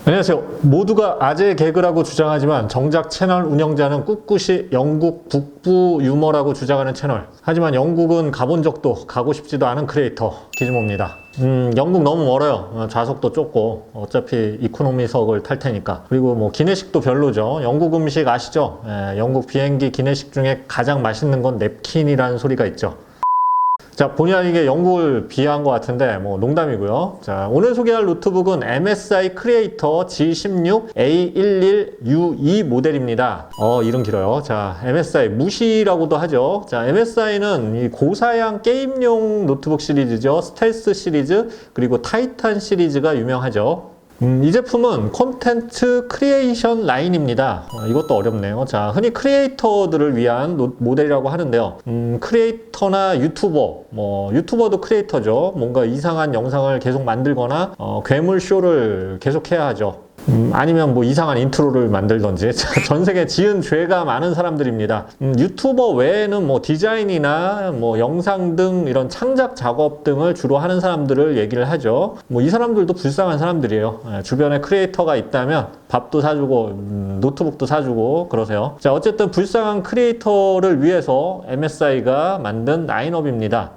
안녕하세요. 모두가 아재 개그라고 주장하지만 정작 채널 운영자는 꿋꿋이 영국 북부 유머라고 주장하는 채널. 하지만 영국은 가본 적도 가고 싶지도 않은 크리에이터 기즈모입니다. 영국 너무 멀어요. 좌석도 좁고 어차피 이코노미석을 탈 테니까. 그리고 뭐 기내식도 별로죠. 영국 음식 아시죠? 영국 비행기 기내식 중에 가장 맛있는 건 냅킨이라는 소리가 있죠. 자, 본의 아니게 영국을 비하한 것 같은데 뭐 농담이고요. 자, 오늘 소개할 노트북은 MSI 크리에이터 G16A11U2 모델입니다. 이름 길어요. 자, MSI 무시라고도 하죠. 자, MSI는 이 고사양 게임용 노트북 시리즈죠. 스텔스 시리즈 그리고 타이탄 시리즈가 유명하죠. 이 제품은 콘텐츠 크리에이션 라인입니다. 이것도 어렵네요. 자, 흔히 크리에이터들을 위한 모델이라고 하는데요. 크리에이터나 유튜버, 유튜버도 크리에이터죠. 뭔가 이상한 영상을 계속 만들거나 괴물 쇼를 계속해야 하죠. 아니면 뭐 이상한 인트로를 만들던지. 전 세계 지은 죄가 많은 사람들입니다. 유튜버 외에는 뭐 디자인이나 뭐 영상 등 이런 창작 작업 등을 주로 하는 사람들을 얘기를 하죠. 뭐 이 사람들도 불쌍한 사람들이에요. 주변에 크리에이터가 있다면 밥도 사주고 노트북도 사주고 그러세요. 자, 어쨌든 불쌍한 크리에이터를 위해서 MSI가 만든 라인업입니다.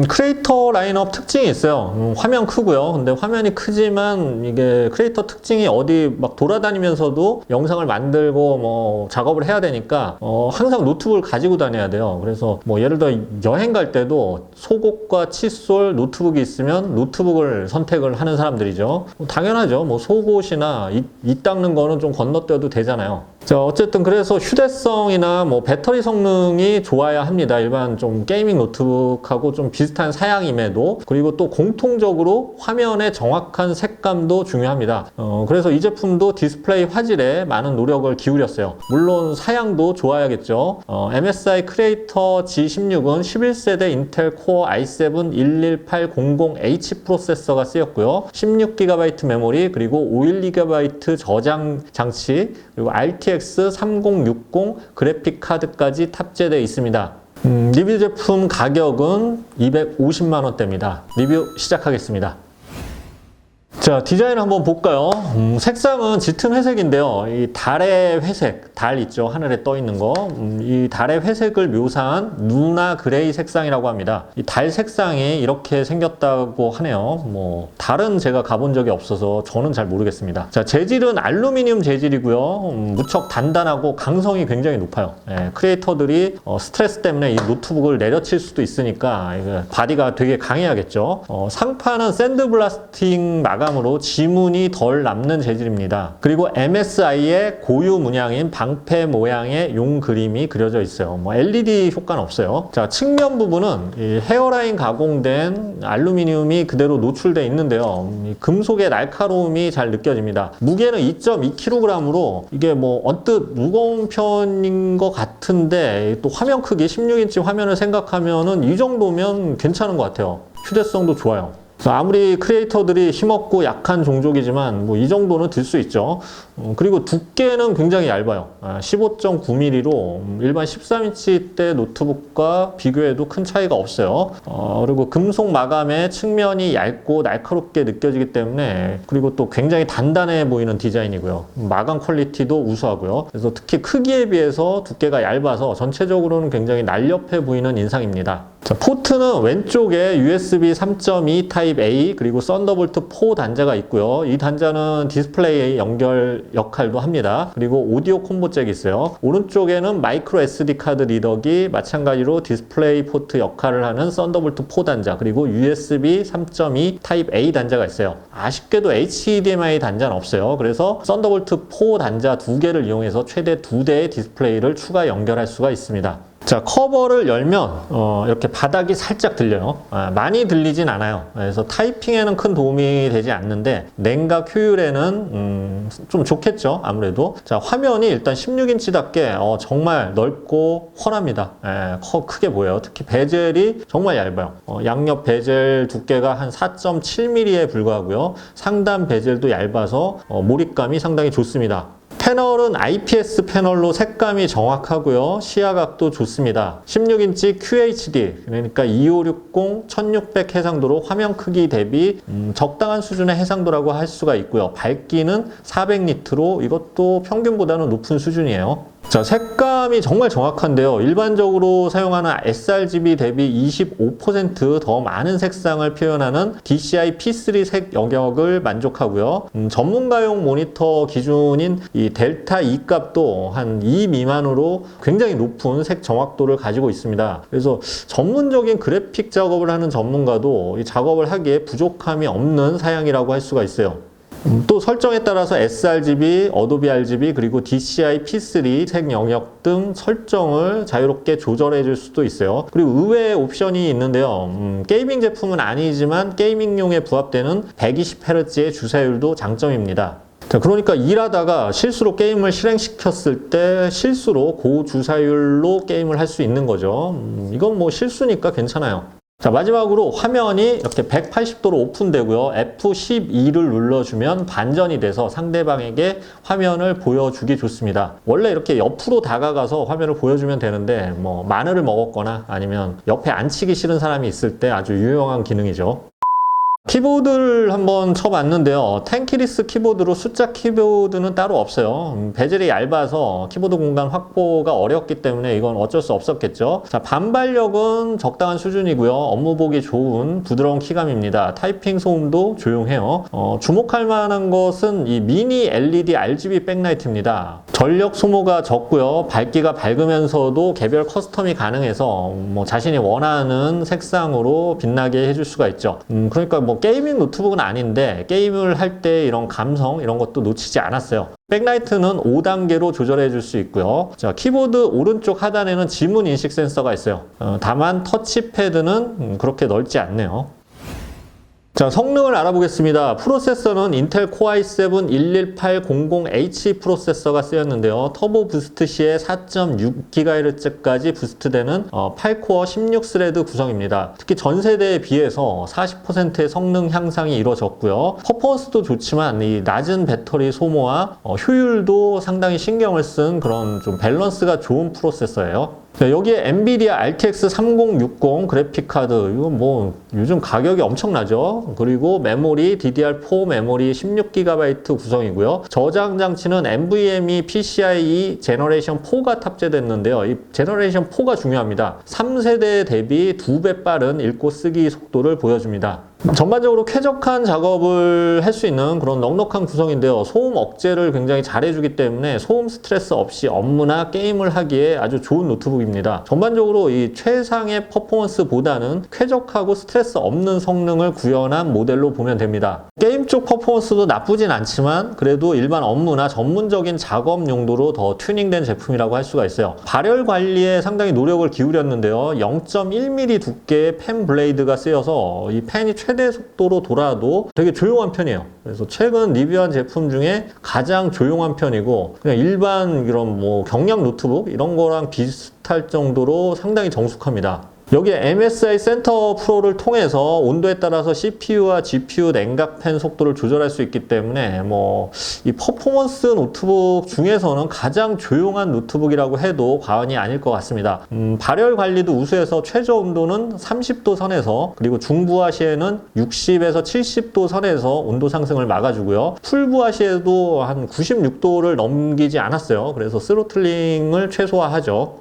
크리에이터 라인업 특징이 있어요. 화면 크고요. 근데 화면이 크지만 이게 크리에이터 특징이 어디 막 돌아다니면서도 영상을 만들고 뭐 작업을 해야 되니까 항상 노트북을 가지고 다녀야 돼요. 그래서 뭐 예를 들어 여행 갈 때도 속옷과 칫솔, 노트북이 있으면 노트북을 선택을 하는 사람들이죠. 당연하죠. 뭐 속옷이나 이 닦는 거는 좀 건너뛰어도 되잖아요. 자, 어쨌든 그래서 휴대성이나 뭐 배터리 성능이 좋아야 합니다. 일반 좀 게이밍 노트북하고 좀 비슷한 사양임에도. 그리고 또 공통적으로 화면의 정확한 색감도 중요합니다. 그래서 이 제품도 디스플레이 화질에 많은 노력을 기울였어요. 물론 사양도 좋아야겠죠. MSI 크리에이터 G16은 11세대 인텔 코어 i7 11800H 프로세서가 쓰였고요. 16GB 메모리 그리고 512GB 저장 장치 그리고 RTX 3060 그래픽 카드까지 탑재되어 있습니다. 리뷰 제품 가격은 250만 원대입니다. 리뷰 시작하겠습니다. 자, 디자인 한번 볼까요? 색상은 짙은 회색인데요. 이 달의 회색, 달 있죠? 하늘에 떠 있는 거. 이 달의 회색을 묘사한 누나 그레이 색상이라고 합니다. 이 달 색상이 이렇게 생겼다고 하네요. 뭐 달은 제가 가본 적이 없어서 저는 잘 모르겠습니다. 자, 재질은 알루미늄 재질이고요. 무척 단단하고 강성이 굉장히 높아요. 크리에이터들이 스트레스 때문에 이 노트북을 내려칠 수도 있으니까 바디가 되게 강해야겠죠. 상판은 샌드블라스팅 마감으로 지문이 덜 남는 재질입니다. 그리고 MSI의 고유 문양인 방패 모양의 용 그림이 그려져 있어요. 뭐 LED 효과는 없어요. 자, 측면 부분은 이 헤어라인 가공된 알루미늄이 그대로 노출되어 있는데요. 이 금속의 날카로움이 잘 느껴집니다. 무게는 2.2kg으로 이게 뭐 언뜻 무거운 편인 것 같은데 또 화면 크기 16인치 화면을 생각하면은 이 정도면 괜찮은 것 같아요. 휴대성도 좋아요. 아무리 크리에이터들이 힘없고 약한 종족이지만 뭐 이 정도는 들 수 있죠. 그리고 두께는 굉장히 얇아요. 15.9mm로 일반 13인치대 노트북과 비교해도 큰 차이가 없어요. 그리고 금속 마감의 측면이 얇고 날카롭게 느껴지기 때문에 그리고 또 굉장히 단단해 보이는 디자인이고요. 마감 퀄리티도 우수하고요. 그래서 특히 크기에 비해서 두께가 얇아서 전체적으로는 굉장히 날렵해 보이는 인상입니다. 자, 포트는 왼쪽에 USB 3.2 타입 A 그리고 썬더볼트 4 단자가 있고요. 이 단자는 디스플레이 연결 역할도 합니다. 그리고 오디오 콤보 잭이 있어요. 오른쪽에는 마이크로 SD 카드 리더기 마찬가지로 디스플레이 포트 역할을 하는 썬더볼트 4 단자 그리고 USB 3.2 타입 A 단자가 있어요. 아쉽게도 HDMI 단자는 없어요. 그래서 썬더볼트 4 단자 2개를 이용해서 최대 2대의 디스플레이를 추가 연결할 수가 있습니다. 자, 커버를 열면 이렇게 바닥이 살짝 들려요. 많이 들리진 않아요. 그래서 타이핑에는 큰 도움이 되지 않는데 냉각 효율에는 좀 좋겠죠, 아무래도. 자, 화면이 일단 16인치답게 정말 넓고 훤합니다. 크게 보여요. 특히 베젤이 정말 얇아요. 양옆 베젤 두께가 한 4.7mm에 불과하고요. 상단 베젤도 얇아서 몰입감이 상당히 좋습니다. 패널은 IPS 패널로 색감이 정확하고요. 시야각도 좋습니다. 16인치 QHD, 그러니까 2560, 1600 해상도로 화면 크기 대비 적당한 수준의 해상도라고 할 수가 있고요. 밝기는 400니트로 이것도 평균보다는 높은 수준이에요. 자, 색감이 정말 정확한데요. 일반적으로 사용하는 sRGB 대비 25% 많은 색상을 표현하는 DCI P3 색 영역을 만족하고요. 전문가용 모니터 기준인 이 델타 E 값도 한 2 미만으로 굉장히 높은 색 정확도를 가지고 있습니다. 그래서 전문적인 그래픽 작업을 하는 전문가도 이 작업을 하기에 부족함이 없는 사양이라고 할 수가 있어요. 또 설정에 따라서 sRGB, 어도비 RGB, 그리고 DCI P3 색 영역 등 설정을 자유롭게 조절해 줄 수도 있어요. 그리고 의외의 옵션이 있는데요. 게이밍 제품은 아니지만 게이밍용에 부합되는 120Hz의 주사율도 장점입니다. 자, 그러니까 일하다가 실수로 게임을 실행시켰을 때 실수로 고주사율로 게임을 할 수 있는 거죠. 이건 뭐 실수니까 괜찮아요. 자, 마지막으로 화면이 이렇게 180도로 오픈되고요. F12를 눌러주면 반전이 돼서 상대방에게 화면을 보여주기 좋습니다. 원래 이렇게 옆으로 다가가서 화면을 보여주면 되는데 뭐 마늘을 먹었거나 아니면 옆에 앉히기 싫은 사람이 있을 때 아주 유용한 기능이죠. 키보드를 한번 쳐봤는데요. 텐키리스 키보드로 숫자 키보드는 따로 없어요. 베젤이 얇아서 키보드 공간 확보가 어렵기 때문에 이건 어쩔 수 없었겠죠. 자, 반발력은 적당한 수준이고요. 업무 보기 좋은 부드러운 키감입니다. 타이핑 소음도 조용해요. 주목할 만한 것은 이 미니 LED RGB 백라이트입니다. 전력 소모가 적고요. 밝기가 밝으면서도 개별 커스텀이 가능해서 뭐 자신이 원하는 색상으로 빛나게 해줄 수가 있죠. 그러니까 뭐 게이밍 노트북은 아닌데 게임을 할 때 이런 감성 이런 것도 놓치지 않았어요. 백라이트는 5단계로 조절해 줄 수 있고요. 자, 키보드 오른쪽 하단에는 지문 인식 센서가 있어요. 다만 터치패드는 그렇게 넓지 않네요. 자, 성능을 알아보겠습니다. 프로세서는 인텔 코어 i7 11800H 프로세서가 쓰였는데요. 터보 부스트 시에 4.6GHz까지 부스트되는 8코어 16스레드 구성입니다. 특히 전 세대에 비해서 40%의 성능 향상이 이루어졌고요. 퍼포먼스도 좋지만 이 낮은 배터리 소모와 효율도 상당히 신경을 쓴 그런 좀 밸런스가 좋은 프로세서예요. 여기에 엔비디아 RTX 3060 그래픽카드, 이건 뭐 요즘 가격이 엄청나죠. 그리고 메모리 DDR4 메모리 16GB 구성이고요. 저장 장치는 NVMe PCIe 제너레이션 4가 탑재됐는데요. 이 제너레이션 4가 중요합니다. 3세대 대비 2배 빠른 읽고 쓰기 속도를 보여줍니다. 전반적으로 쾌적한 작업을 할 수 있는 그런 넉넉한 구성인데요. 소음 억제를 굉장히 잘해주기 때문에 소음 스트레스 없이 업무나 게임을 하기에 아주 좋은 노트북입니다. 전반적으로 이 최상의 퍼포먼스보다는 쾌적하고 스트레스 없는 성능을 구현한 모델로 보면 됩니다. 게임 쪽 퍼포먼스도 나쁘진 않지만 그래도 일반 업무나 전문적인 작업 용도로 더 튜닝된 제품이라고 할 수가 있어요. 발열 관리에 상당히 노력을 기울였는데요. 0.1mm 두께의 펜 블레이드가 쓰여서 이 펜이 최대 속도로 돌아도 되게 조용한 편이에요. 그래서 최근 리뷰한 제품 중에 가장 조용한 편이고 그냥 일반 이런 뭐 경량 노트북 이런 거랑 비슷할 정도로 상당히 정숙합니다. 여기에 MSI 센터 프로를 통해서 온도에 따라서 CPU와 GPU 냉각 팬 속도를 조절할 수 있기 때문에 뭐 이 퍼포먼스 노트북 중에서는 가장 조용한 노트북이라고 해도 과언이 아닐 것 같습니다. 발열 관리도 우수해서 최저 온도는 30도 선에서 그리고 중부하 시에는 60에서 70도 선에서 온도 상승을 막아주고요. 풀부하 시에도 한 96도를 넘기지 않았어요. 그래서 스로틀링을 최소화하죠.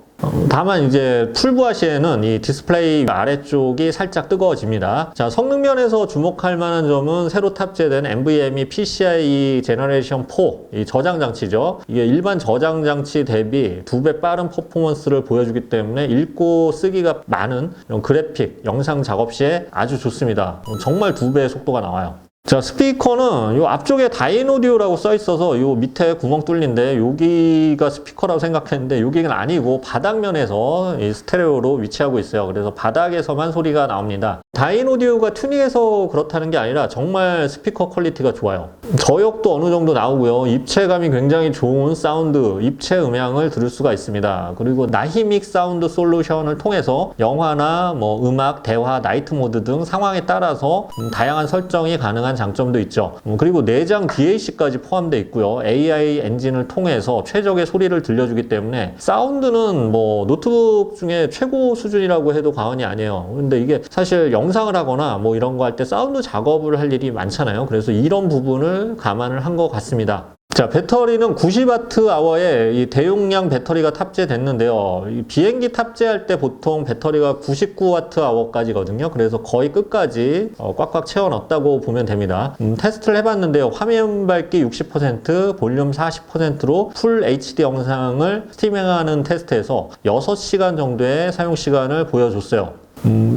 다만 이제 풀부하 시에는 이 디스플레이 아래쪽이 살짝 뜨거워집니다. 자, 성능 면에서 주목할 만한 점은 새로 탑재된 NVMe PCIe 제너레이션 4 이 저장 장치죠. 이게 일반 저장 장치 대비 2배 빠른 퍼포먼스를 보여주기 때문에 읽고 쓰기가 많은 이런 그래픽, 영상 작업 시에 아주 좋습니다. 정말 2배의 속도가 나와요. 자, 스피커는 요 앞쪽에 다인 오디오라고 써 있어서 요 밑에 구멍 뚫린데 여기가 스피커라고 생각했는데 여기는 아니고 바닥면에서 이 스테레오로 위치하고 있어요. 그래서 바닥에서만 소리가 나옵니다. 다인 오디오가 튜닝해서 그렇다는 게 아니라 정말 스피커 퀄리티가 좋아요. 저역도 어느 정도 나오고요. 입체감이 굉장히 좋은 사운드, 입체 음향을 들을 수가 있습니다. 그리고 나히믹 사운드 솔루션을 통해서 영화나 뭐 음악, 대화, 나이트 모드 등 상황에 따라서 다양한 설정이 가능한 다양한 장점도 있죠. 그리고 내장 DAC까지 포함되어 있고요. AI 엔진을 통해서 최적의 소리를 들려주기 때문에 사운드는 뭐 노트북 중에 최고 수준이라고 해도 과언이 아니에요. 근데 이게 사실 영상을 하거나 뭐 이런 거 할 때 사운드 작업을 할 일이 많잖아요. 그래서 이런 부분을 감안을 한 것 같습니다. 자, 배터리는 90Wh의 이 대용량 배터리가 탑재됐는데요. 이 비행기 탑재할 때 보통 배터리가 99Wh까지거든요. 그래서 거의 끝까지 꽉꽉 채워 넣었다고 보면 됩니다. 테스트를 해봤는데요. 화면 밝기 60%, 볼륨 40%로 풀 HD 영상을 스트리밍하는 테스트에서 6시간 정도의 사용 시간을 보여줬어요.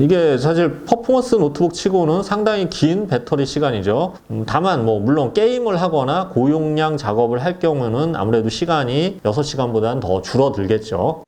이게 사실 퍼포먼스 노트북 치고는 상당히 긴 배터리 시간이죠. 다만 뭐 물론 게임을 하거나 고용량 작업을 할 경우는 아무래도 시간이 6시간보다는 더 줄어들겠죠.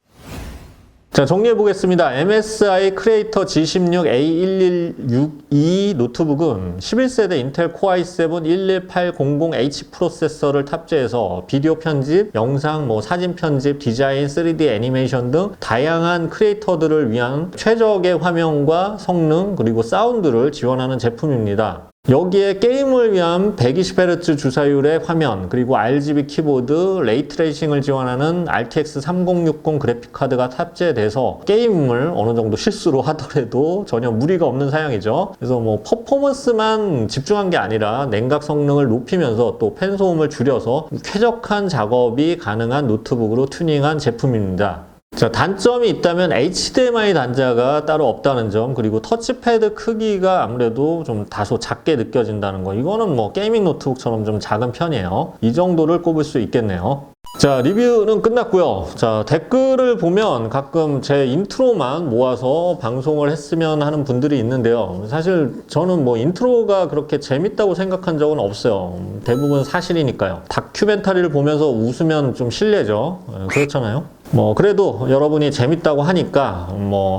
자, 정리해 보겠습니다. MSI 크리에이터 G16A1162 노트북은 11세대 인텔 코어 i7 11800H 프로세서를 탑재해서 비디오 편집, 영상, 사진 편집, 디자인, 3D 애니메이션 등 다양한 크리에이터들을 위한 최적의 화면과 성능 그리고 사운드를 지원하는 제품입니다. 여기에 게임을 위한 120Hz 주사율의 화면, 그리고 RGB 키보드, 레이트레이싱을 지원하는 RTX 3060 그래픽카드가 탑재돼서 게임을 어느 정도 실수로 하더라도 전혀 무리가 없는 사양이죠. 그래서 퍼포먼스만 집중한 게 아니라 냉각 성능을 높이면서 또 팬소음을 줄여서 쾌적한 작업이 가능한 노트북으로 튜닝한 제품입니다. 자, 단점이 있다면 HDMI 단자가 따로 없다는 점, 그리고 터치패드 크기가 아무래도 좀 다소 작게 느껴진다는 거. 이거는 게이밍 노트북처럼 좀 작은 편이에요. 이 정도를 꼽을 수 있겠네요. 자, 리뷰는 끝났고요. 자, 댓글을 보면 가끔 제 인트로만 모아서 방송을 했으면 하는 분들이 있는데요. 사실 저는 인트로가 그렇게 재밌다고 생각한 적은 없어요. 대부분 사실이니까요. 다큐멘터리를 보면서 웃으면 좀 실례죠. 그렇잖아요. 그래도 여러분이 재밌다고 하니까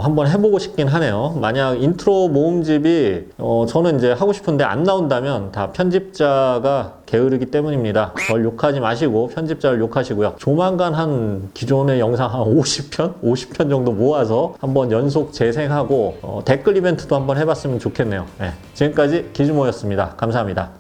한번 해보고 싶긴 하네요. 만약 인트로 모음집이 저는 이제 하고 싶은데 안 나온다면 다 편집자가 게으르기 때문입니다. 절 욕하지 마시고 편집자를 욕하시고요. 조만간 한 기존의 영상 한 50편 정도 모아서 한번 연속 재생하고 댓글 이벤트도 한번 해봤으면 좋겠네요. 네, 지금까지 기즈모였습니다. 감사합니다.